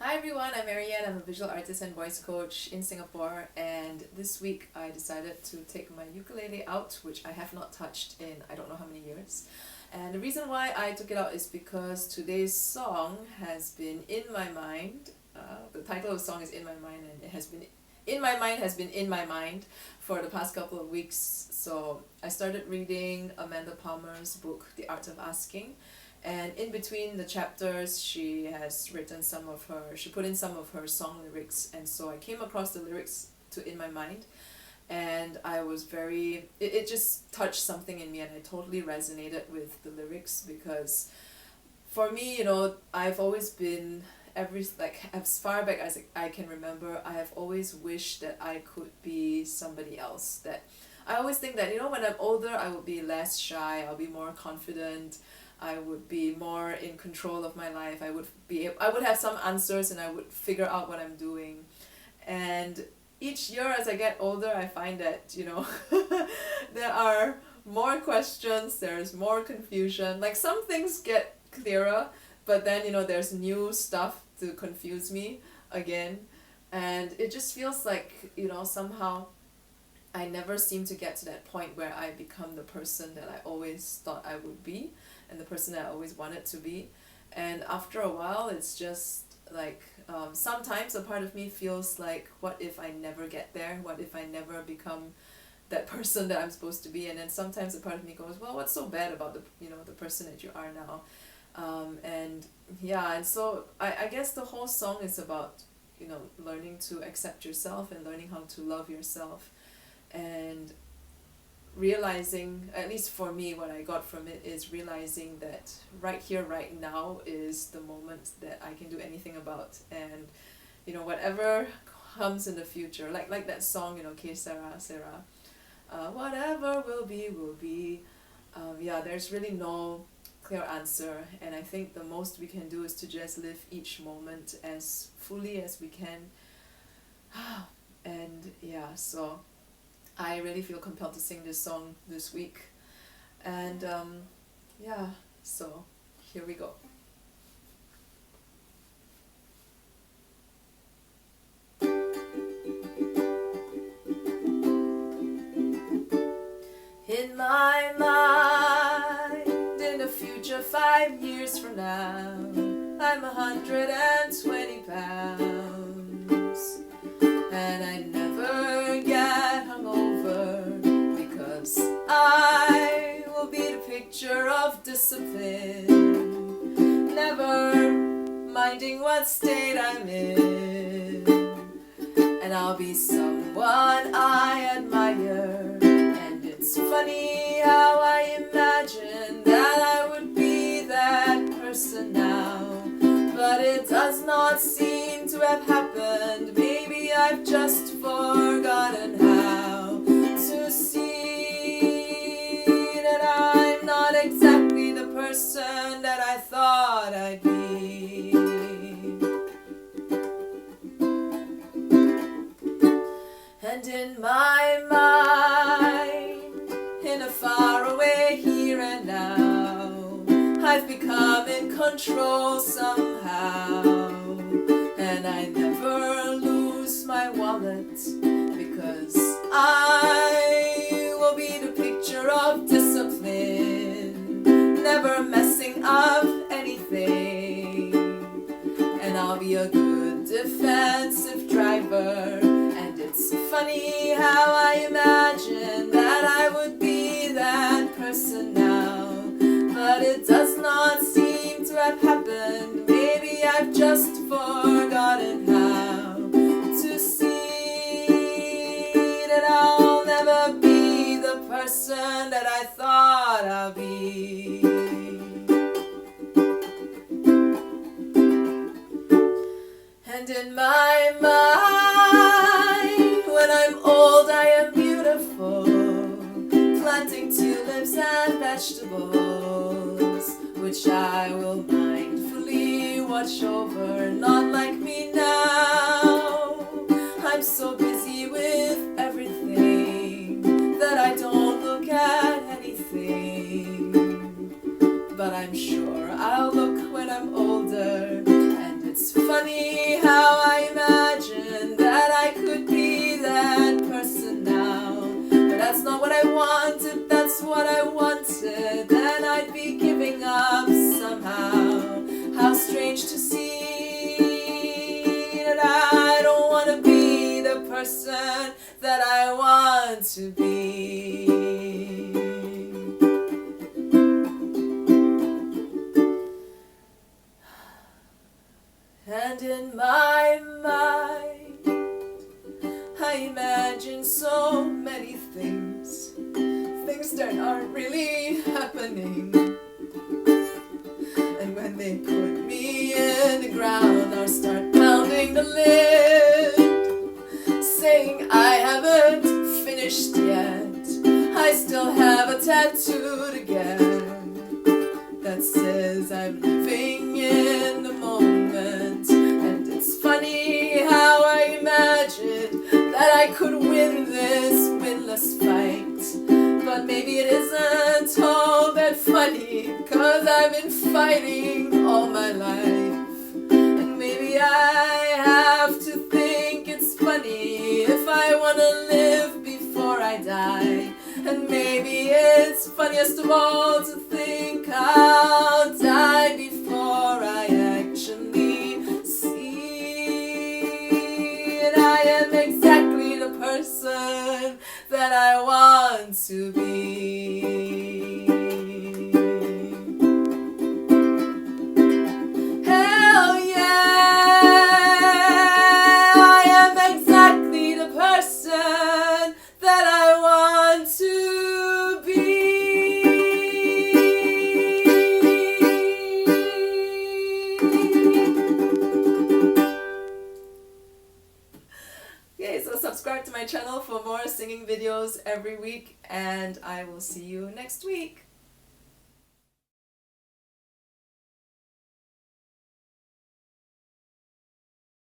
Hi everyone, I'm MaryAnn. I'm a visual artist and voice coach in Singapore, and this week I decided to take my ukulele out, which I have not touched in I don't know how many years. And the reason why I took it out is because today's song has been in my mind. The title of the song is In My Mind, and it has been in my mind for the past couple of weeks. So I started reading Amanda Palmer's book, The Art of Asking. And in between the chapters, she put in some of her song lyrics, and so I came across the lyrics to In My Mind, and I was it just touched something in me, and I totally resonated with the lyrics, because for me, I've always been, as far back as I can remember, I have always wished that I could be somebody else. That I always think that, when I'm older, I would be less shy, I'll be more confident, I would be more in control of my life. I would have some answers, and I would figure out what I'm doing. And each year as I get older, I find that, there are more questions, there's more confusion. Like, some things get clearer, but then, there's new stuff to confuse me again. And it just feels like, somehow I never seem to get to that point where I become the person that I always thought I would be, and the person that I always wanted to be. And after a while, it's just like, sometimes a part of me feels like, what if I never get there? What if I never become that person that I'm supposed to be? And then sometimes a part of me goes, well, what's so bad about the person that you are now? And so I guess the whole song is about, learning to accept yourself and learning how to love yourself, and realizing, at least for me, what I got from it is realizing that right here, right now is the moment that I can do anything about. And whatever comes in the future, like that song, Que Sera, Sera, whatever will be, will be. There's really no clear answer, and I think the most we can do is to just live each moment as fully as we can. And so I really feel compelled to sing this song this week. And so here we go. In my mind, in the future 5 years from now, I'm 120 pounds, and I never get hungover, because I will be the picture of discipline, never minding what state I'm in. And I'll be someone I admire, and it's funny how I imagine that I would be that person now, but it does not seem to have happened. Maybe I've just forgotten how to see that I'm not exactly the person that I thought I'd be. And in my mind, in a faraway here and now, I've become in control somehow, and I never lose my wallet, because I will be the picture of discipline, never messing up anything. And I'll be a good defensive driver, and it's funny how I imagine that I would be that person now, but it does not seem to have happened. Maybe I've just forgotten how to see that I'll never be the person that I thought I'll be. And in my mind, when I'm old, I am beautiful, planting tulips and vegetables, which I will mindfully watch over. Not like me now, I'm so busy with everything that I don't look at anything. But I'm sure I'll look when I'm older, and it's funny want, if that's what I wanted, then I'd be giving up somehow. How strange to see that I don't want to be the person that I want to be. And in my mind, I imagine so many things that aren't really happening. And when they put me in the ground, I'll start pounding the lid, saying I haven't finished yet. I still have a tattoo to get that says I'm living in the moment. And it's funny how I imagined that I could win this winless fight. But maybe it isn't all that funny, 'cause I've been fighting all my life. And maybe I have to think it's funny if I want to live before I die. And maybe it's funniest of all to think I'll die before I actually see that I am exactly the person that I want to be. Hell yeah, I am exactly the person that I want to be. Okay, so subscribe to my channel for more singing videos every week, and I will see you next week.